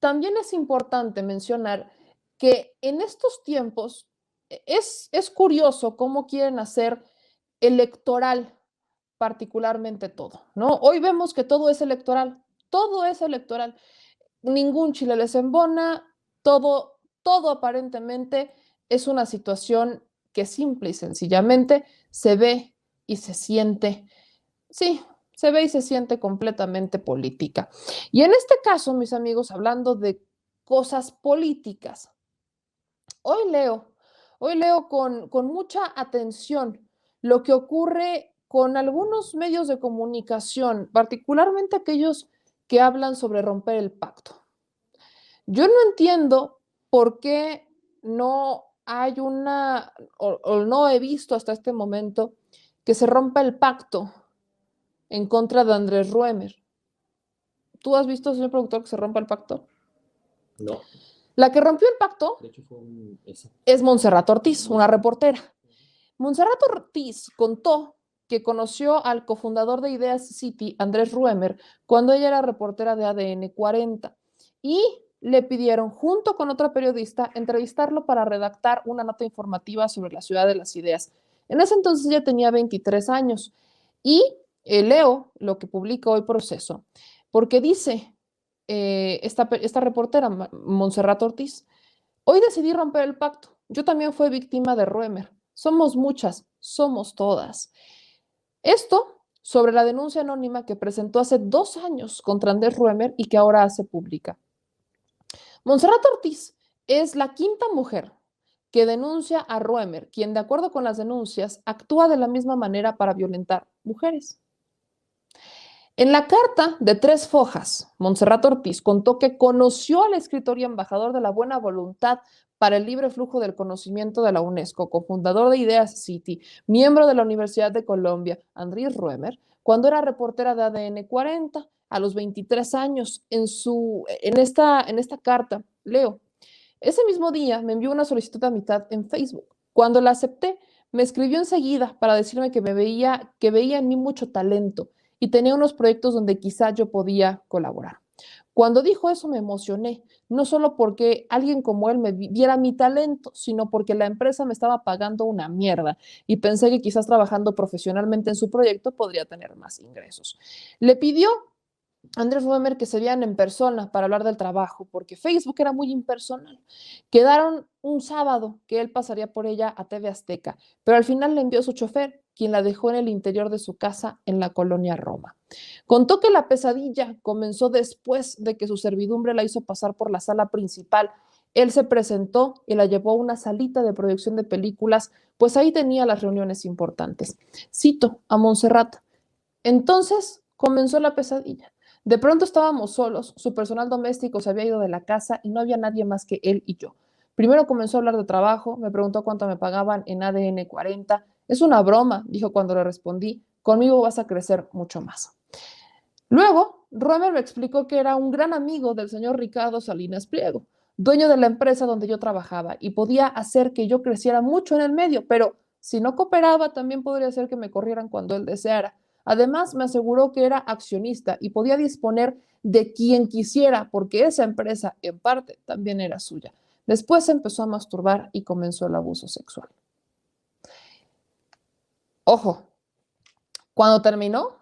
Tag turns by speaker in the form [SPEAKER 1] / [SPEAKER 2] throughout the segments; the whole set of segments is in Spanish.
[SPEAKER 1] también es importante mencionar que en estos tiempos es curioso cómo quieren hacer electoral particularmente todo, ¿no? Hoy vemos que todo es electoral. Ningún chile les embona, todo aparentemente es una situación que simple y sencillamente se ve y se siente, sí, se ve y se siente completamente política. Y en este caso, mis amigos, hablando de cosas políticas, hoy leo, hoy leo con mucha atención lo que ocurre con algunos medios de comunicación, particularmente aquellos que hablan sobre romper el pacto. Yo no entiendo por qué no hay una, o no he visto hasta este momento que se rompa el pacto en contra de Andrés Ruemer. ¿Tú has visto, señor productor, que se rompa el pacto?
[SPEAKER 2] No.
[SPEAKER 1] La que rompió el pacto
[SPEAKER 2] De hecho, fue
[SPEAKER 1] es Montserrat Ortiz, una reportera. Montserrat Ortiz contó que conoció al cofundador de Ideas City, Andrés Ruemer, cuando ella era reportera de ADN 40 y le pidieron, junto con otra periodista, entrevistarlo para redactar una nota informativa sobre la ciudad de las ideas. En ese entonces ella tenía 23 años y leo lo que publica hoy Proceso, porque dice esta reportera, Montserrat Ortiz, hoy decidí romper el pacto. Yo también fui víctima de Ruemer. Somos muchas, somos todas. Esto sobre la denuncia anónima que presentó hace 2 años contra Andrés Ruemer y que ahora hace pública. Montserrat Ortiz es la quinta mujer que denuncia a Ruemer, quien de acuerdo con las denuncias actúa de la misma manera para violentar mujeres. En la carta de 3 fojas, Montserrat Ortiz contó que conoció al escritor y embajador de la buena voluntad para el libre flujo del conocimiento de la UNESCO, cofundador de Ideas City, miembro de la Universidad de Colombia, Andrés Ruemer, cuando era reportera de ADN 40 a los 23 años. En esta carta, leo, ese mismo día me envió una solicitud de amistad en Facebook. Cuando la acepté, me escribió enseguida para decirme que veía en mí mucho talento y tenía unos proyectos donde quizá yo podía colaborar. Cuando dijo eso me emocioné, no solo porque alguien como él me viera mi talento, sino porque la empresa me estaba pagando una mierda y pensé que quizás trabajando profesionalmente en su proyecto podría tener más ingresos. Le pidió Andrés Ruemer que se vean en persona para hablar del trabajo, porque Facebook era muy impersonal. Quedaron un sábado que él pasaría por ella a TV Azteca, pero al final le envió su chofer, quien la dejó en el interior de su casa en la colonia Roma. Contó que la pesadilla comenzó después de que su servidumbre la hizo pasar por la sala principal. Él se presentó y la llevó a una salita de proyección de películas, pues ahí tenía las reuniones importantes. Cito a Montserrat. Entonces comenzó la pesadilla. De pronto estábamos solos, su personal doméstico se había ido de la casa y no había nadie más que él y yo. Primero comenzó a hablar de trabajo, me preguntó cuánto me pagaban en ADN 40. Es una broma, dijo cuando le respondí, conmigo vas a crecer mucho más. Luego, Romer me explicó que era un gran amigo del señor Ricardo Salinas Pliego, dueño de la empresa donde yo trabajaba y podía hacer que yo creciera mucho en el medio, pero si no cooperaba también podría hacer que me corrieran cuando él deseara. Además, me aseguró que era accionista y podía disponer de quien quisiera, porque esa empresa, en parte, también era suya. Después se empezó a masturbar y comenzó el abuso sexual. Ojo, cuando terminó,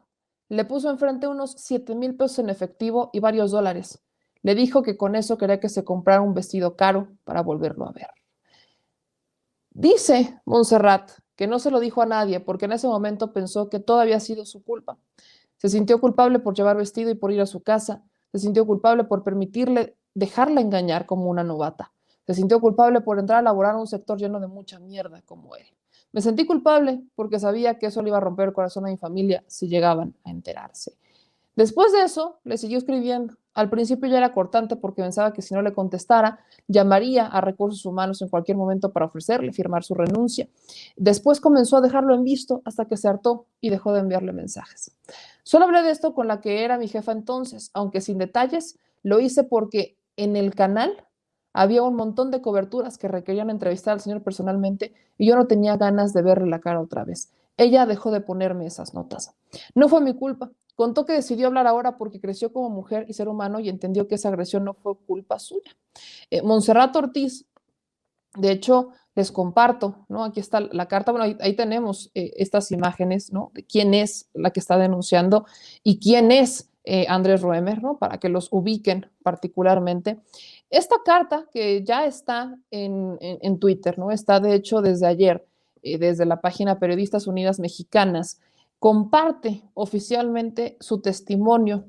[SPEAKER 1] le puso enfrente unos 7,000 pesos en efectivo y varios dólares. Le dijo que con eso quería que se comprara un vestido caro para volverlo a ver. Dice Montserrat que no se lo dijo a nadie porque en ese momento pensó que todo había sido su culpa. Se sintió culpable por llevar vestido y por ir a su casa. Se sintió culpable por permitirle dejarla engañar como una novata. Se sintió culpable por entrar a laborar en un sector lleno de mucha mierda como él. Me sentí culpable porque sabía que eso le iba a romper el corazón a mi familia si llegaban a enterarse. Después de eso, le siguió escribiendo. Al principio ya era cortante porque pensaba que si no le contestara, llamaría a recursos humanos en cualquier momento para ofrecerle firmar su renuncia. Después comenzó a dejarlo en visto hasta que se hartó y dejó de enviarle mensajes. Solo hablé de esto con la que era mi jefa entonces, aunque sin detalles, lo hice porque en el canal había un montón de coberturas que requerían entrevistar al señor personalmente y yo no tenía ganas de verle la cara otra vez. Ella dejó de ponerme esas notas. No fue mi culpa. Contó que decidió hablar ahora porque creció como mujer y ser humano y entendió que esa agresión no fue culpa suya. Montserrat Ortiz, de hecho, les comparto, ¿no? Aquí está la carta, bueno, ahí tenemos estas imágenes, ¿no? De quién es la que está denunciando y quién es Andrés Roemer, ¿no? Para que los ubiquen particularmente. Esta carta que ya está en Twitter, ¿no? Está de hecho desde ayer, desde la página Periodistas Unidas Mexicanas, comparte oficialmente su testimonio.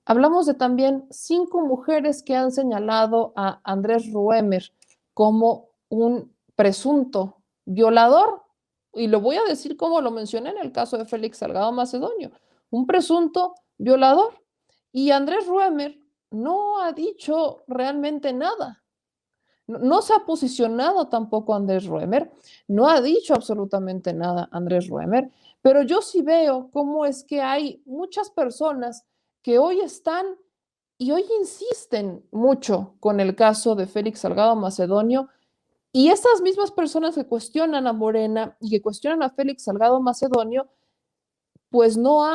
[SPEAKER 1] Hablamos de también 5 mujeres que han señalado a Andrés Roemer como un presunto violador, y lo voy a decir como lo mencioné en el caso de Félix Salgado Macedonio, un presunto violador. Y Andrés Roemer no ha dicho realmente nada. No se ha posicionado tampoco Andrés Roemer, no ha dicho absolutamente nada Andrés Roemer, pero yo sí veo cómo es que hay muchas personas que hoy están y hoy insisten mucho con el caso de Félix Salgado Macedonio, y esas mismas personas que cuestionan a Morena y que cuestionan a Félix Salgado Macedonio, pues no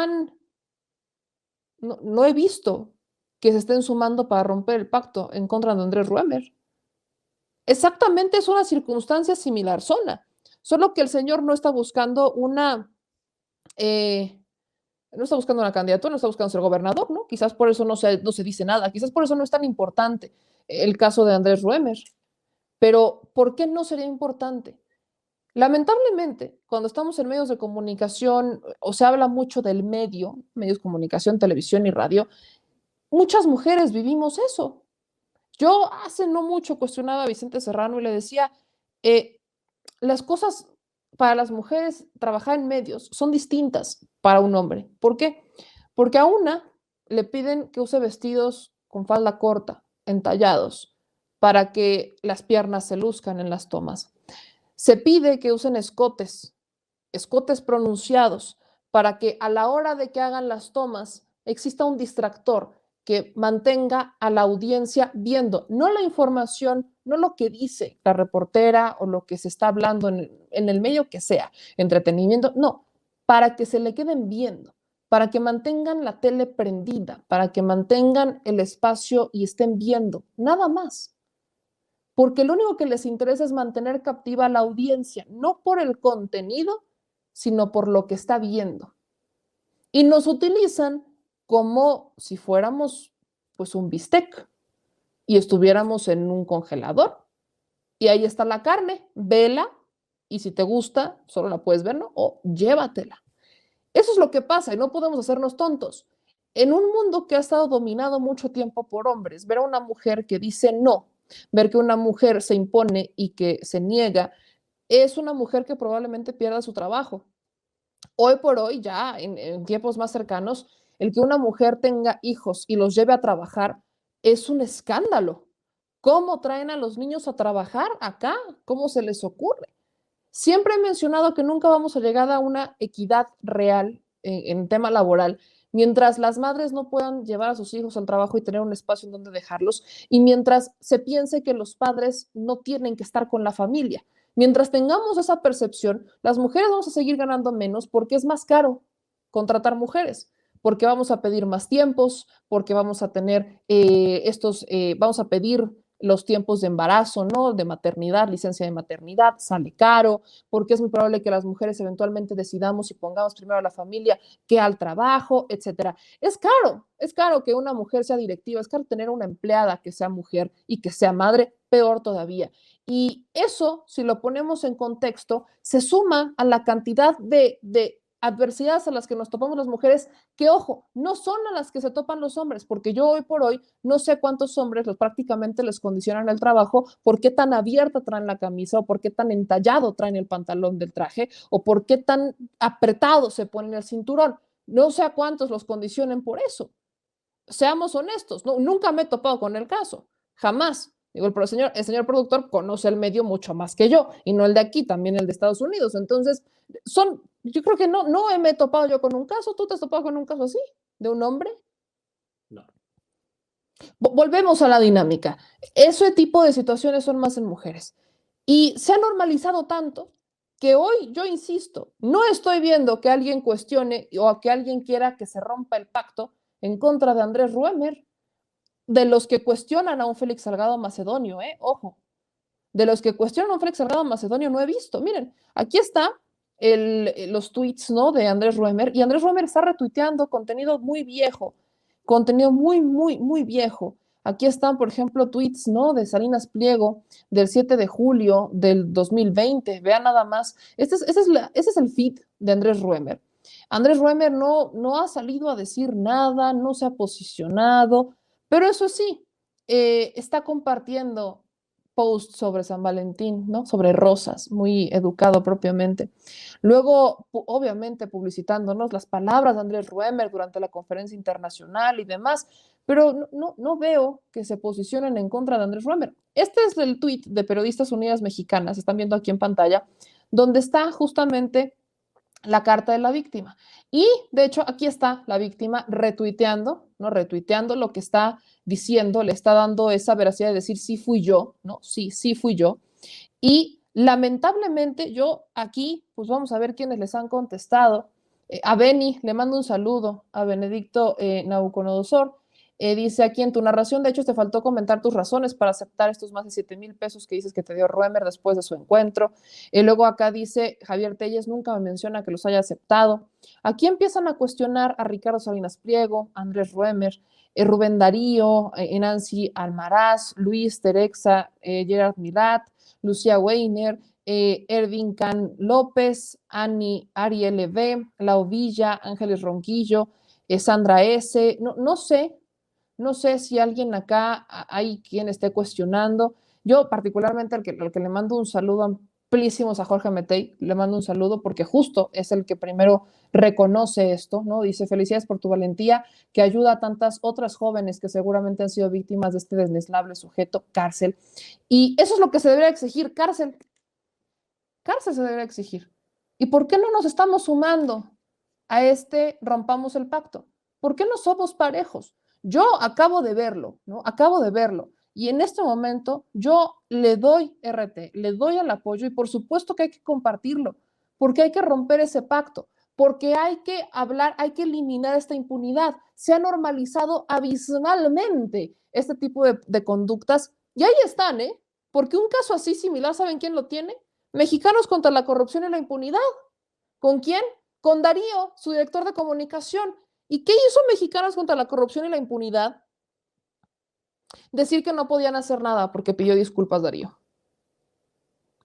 [SPEAKER 1] he visto que se estén sumando para romper el pacto en contra de Andrés Ruemer. Exactamente es una circunstancia similar, solo que el señor no está buscando no está buscando una candidatura, no está buscando ser gobernador, ¿no? Quizás por eso no se dice nada, quizás por eso no es tan importante el caso de Andrés Ruemer. Pero, ¿por qué no sería importante? Lamentablemente, cuando estamos en medios de comunicación o se habla mucho del medio, medios de comunicación, televisión y radio, muchas mujeres vivimos eso. Yo hace no mucho cuestionaba a Vicente Serrano y le decía, eh, las cosas para las mujeres, trabajar en medios, son distintas para un hombre. ¿Por qué? Porque a una le piden que use vestidos con falda corta, entallados, para que las piernas se luzcan en las tomas. Se pide que usen escotes pronunciados, para que a la hora de que hagan las tomas exista un distractor que mantenga a la audiencia viendo, no la información, no lo que dice la reportera o lo que se está hablando en el medio que sea, entretenimiento, no, para que se le queden viendo, para que mantengan la tele prendida, para que mantengan el espacio y estén viendo, nada más. Porque lo único que les interesa es mantener captiva a la audiencia, no por el contenido, sino por lo que está viendo. Y nos utilizan como si fuéramos pues un bistec y estuviéramos en un congelador. Y ahí está la carne, vela, y si te gusta, solo la puedes ver, ¿no? O llévatela. Eso es lo que pasa y no podemos hacernos tontos. En un mundo que ha estado dominado mucho tiempo por hombres, ver a una mujer que dice no, ver que una mujer se impone y que se niega, es una mujer que probablemente pierda su trabajo. Hoy por hoy, ya en tiempos más cercanos, el que una mujer tenga hijos y los lleve a trabajar es un escándalo. ¿Cómo traen a los niños a trabajar acá? ¿Cómo se les ocurre? Siempre he mencionado que nunca vamos a llegar a una equidad real en tema laboral mientras las madres no puedan llevar a sus hijos al trabajo y tener un espacio en donde dejarlos, y mientras se piense que los padres no tienen que estar con la familia. Mientras tengamos esa percepción, las mujeres vamos a seguir ganando menos porque es más caro contratar mujeres, porque vamos a pedir más tiempos, porque vamos a tener vamos a pedir los tiempos de embarazo, ¿no? De maternidad, licencia de maternidad, sale caro, porque es muy probable que las mujeres eventualmente decidamos y pongamos primero a la familia que al trabajo, etcétera. Es caro que una mujer sea directiva, es caro tener una empleada que sea mujer y que sea madre, peor todavía. Y eso, si lo ponemos en contexto, se suma a la cantidad de adversidades a las que nos topamos las mujeres, que ojo, no son a las que se topan los hombres, porque yo hoy por hoy no sé cuántos hombres prácticamente les condicionan el trabajo, por qué tan abierta traen la camisa, o por qué tan entallado traen el pantalón del traje, o por qué tan apretado se ponen el cinturón. No sé a cuántos los condicionen por eso. Seamos honestos, no, nunca me he topado con el caso, jamás. Digo, el señor productor conoce el medio mucho más que yo, y no el de aquí, también el de Estados Unidos. Entonces, yo creo que no me he topado yo con un caso. ¿Tú te has topado con un caso así, de un hombre?
[SPEAKER 2] No.
[SPEAKER 1] Volvemos a la dinámica. Ese tipo de situaciones son más en mujeres. Y se ha normalizado tanto que hoy, yo insisto, no estoy viendo que alguien cuestione o que alguien quiera que se rompa el pacto en contra de Andrés Ruemer, de los que cuestionan a un Félix Salgado Macedonio, ojo, de los que cuestionan a un Félix Salgado Macedonio no he visto. Miren, aquí está los tweets, ¿no?, de Andrés Ruemer, y Andrés Ruemer está retuiteando contenido muy viejo, contenido muy viejo. Aquí están, por ejemplo, tweets, ¿no?, de Salinas Pliego del 7 de julio del 2020. Vean nada más. Ese es el feed de Andrés Ruemer. Andrés Ruemer no ha salido a decir nada, no se ha posicionado, pero eso sí, está compartiendo post sobre San Valentín, ¿no? Sobre rosas, muy educado propiamente. Luego, obviamente, publicitándonos las palabras de Andrés Ruemer durante la conferencia internacional y demás, pero no veo que se posicionen en contra de Andrés Ruemer. Este es el tuit de Periodistas Unidas Mexicanas, están viendo aquí en pantalla, donde está justamente la carta de la víctima. Y de hecho, aquí está la víctima retuiteando, ¿no? Retuiteando lo que está diciendo, le está dando esa veracidad de decir sí fui yo, ¿no? Sí fui yo. Y lamentablemente yo aquí, pues vamos a ver quiénes les han contestado. A Beni, le mando un saludo, a Benedicto Nabucodonosor. Dice aquí en tu narración, de hecho, te faltó comentar tus razones para aceptar estos más de 7,000 pesos que dices que te dio Ruemer después de su encuentro. Luego acá dice Javier Telles, nunca me menciona que los haya aceptado. Aquí empiezan a cuestionar a Ricardo Salinas Pliego, Andrés Ruemer, Rubén Darío, Nancy Almaraz, Luis Terexa, Gerard Milat, Lucía Weiner, Ervin Can López, Ariel V, Lau Villa, Ángeles Ronquillo, Sandra S. No sé si alguien acá hay quien esté cuestionando. Yo particularmente al que le mando un saludo amplísimos a Jorge Metey, le mando un saludo porque justo es el que primero reconoce esto, ¿no? Dice, felicidades por tu valentía que ayuda a tantas otras jóvenes que seguramente han sido víctimas de este deslizable sujeto, cárcel. Y eso es lo que se debería exigir, cárcel. Cárcel se debería exigir. ¿Y por qué no nos estamos sumando a este rompamos el pacto? ¿Por qué no somos parejos? Yo acabo de verlo, ¿no? Acabo de verlo. Y en este momento yo le doy RT, le doy el apoyo y por supuesto que hay que compartirlo, porque hay que romper ese pacto, porque hay que hablar, hay que eliminar esta impunidad. Se ha normalizado abismalmente este tipo de conductas y ahí están, ¿eh? Porque un caso así similar, ¿saben quién lo tiene? Mexicanos contra la corrupción y la impunidad. ¿Con quién? Con Darío, su director de comunicación. ¿Y qué hizo Mexicanos contra la corrupción y la impunidad? Decir que no podían hacer nada porque pidió disculpas Darío.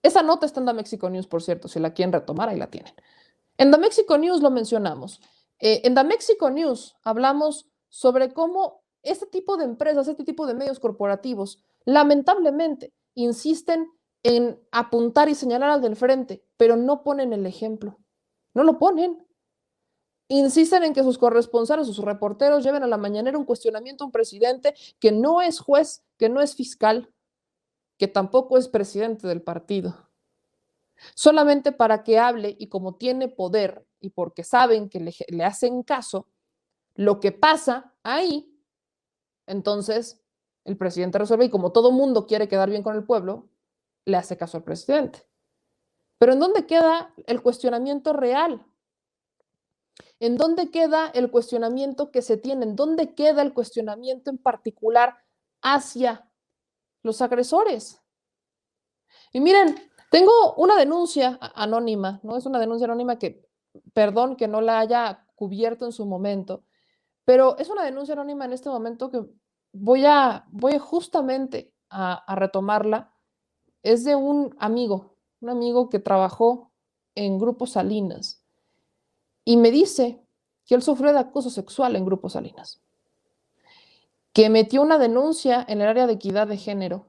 [SPEAKER 1] Esa nota está en The Mexico News, por cierto, si la quieren retomar, ahí la tienen. En The Mexico News lo mencionamos. En The Mexico News hablamos sobre cómo este tipo de empresas, este tipo de medios corporativos, lamentablemente insisten en apuntar y señalar al del frente, pero no ponen el ejemplo. No lo ponen. Insisten en que sus corresponsales, sus reporteros lleven a la mañanera un cuestionamiento a un presidente que no es juez, que no es fiscal, que tampoco es presidente del partido. Solamente para que hable y como tiene poder y porque saben que le hacen caso, lo que pasa ahí, entonces el presidente resuelve y como todo mundo quiere quedar bien con el pueblo, le hace caso al presidente. Pero ¿en dónde queda el cuestionamiento real? ¿En dónde queda el cuestionamiento que se tiene? ¿En dónde queda el cuestionamiento en particular hacia los agresores? Y miren, tengo una denuncia anónima, ¿no? Es una denuncia anónima que, perdón que no la haya cubierto en su momento, pero es una denuncia anónima en este momento que voy justamente a retomarla. Es de un amigo que trabajó en Grupo Salinas y me dice que él sufrió de acoso sexual en Grupo Salinas, que metió una denuncia en el área de equidad de género.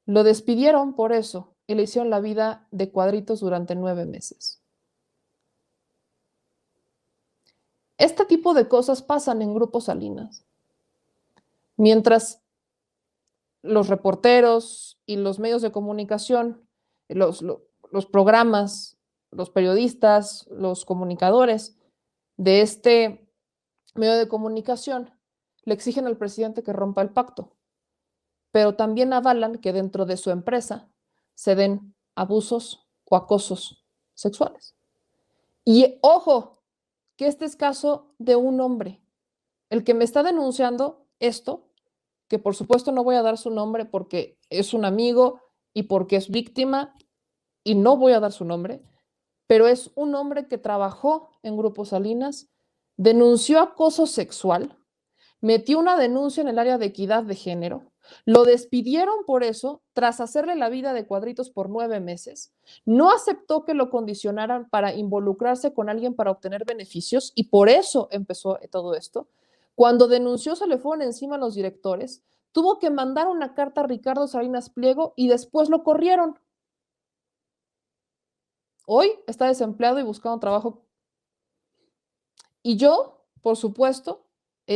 [SPEAKER 1] Lo despidieron por eso y le hicieron la vida de cuadritos durante 9 meses. Este tipo de cosas pasan en Grupo Salinas. Mientras los reporteros y los medios de comunicación, los programas, los periodistas, los comunicadores de este medio de comunicación le exigen al presidente que rompa el pacto, pero también avalan que dentro de su empresa se den abusos o acosos sexuales. Y ojo, que este es caso de un hombre. El que me está denunciando esto, que por supuesto no voy a dar su nombre porque es un amigo y porque es víctima, y no voy a dar su nombre, pero es un hombre que trabajó en Grupo Salinas, denunció acoso sexual, metió una denuncia en el área de equidad de género, lo despidieron por eso, tras hacerle la vida de cuadritos por 9 meses, no aceptó que lo condicionaran para involucrarse con alguien para obtener beneficios y por eso empezó todo esto. Cuando denunció se le fueron encima los directores, tuvo que mandar una carta a Ricardo Salinas Pliego y después lo corrieron. Hoy está desempleado y buscando trabajo. Y yo, por supuesto,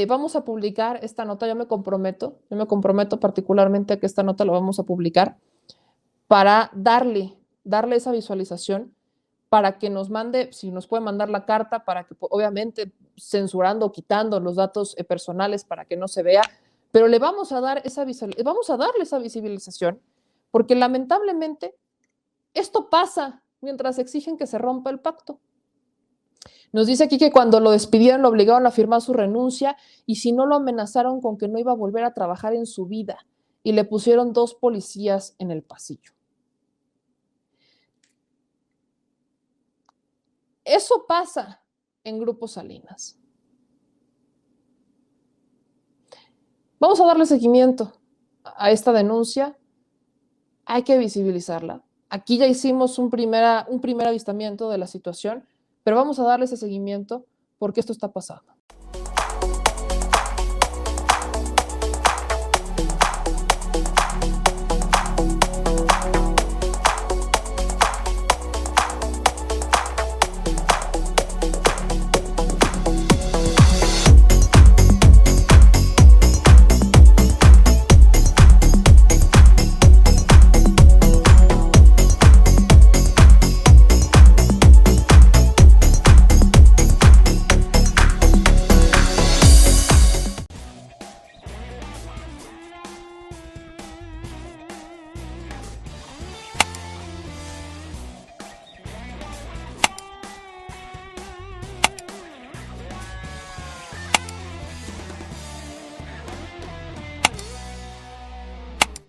[SPEAKER 1] vamos a publicar esta nota, yo me comprometo particularmente a que esta nota la vamos a publicar para darle esa visualización, para que nos mande, si nos puede mandar la carta, para que obviamente censurando o quitando los datos personales para que no se vea, pero le vamos a dar vamos a darle esa visibilización, porque lamentablemente esto pasa mientras exigen que se rompa el pacto. Nos dice aquí que cuando lo despidieron lo obligaron a firmar su renuncia y si no lo amenazaron con que no iba a volver a trabajar en su vida y le pusieron 2 policías en el pasillo. Eso pasa en Grupo Salinas. Vamos a darle seguimiento a esta denuncia. Hay que visibilizarla. Aquí ya hicimos un primer avistamiento de la situación, pero vamos a darle ese seguimiento porque esto está pasando.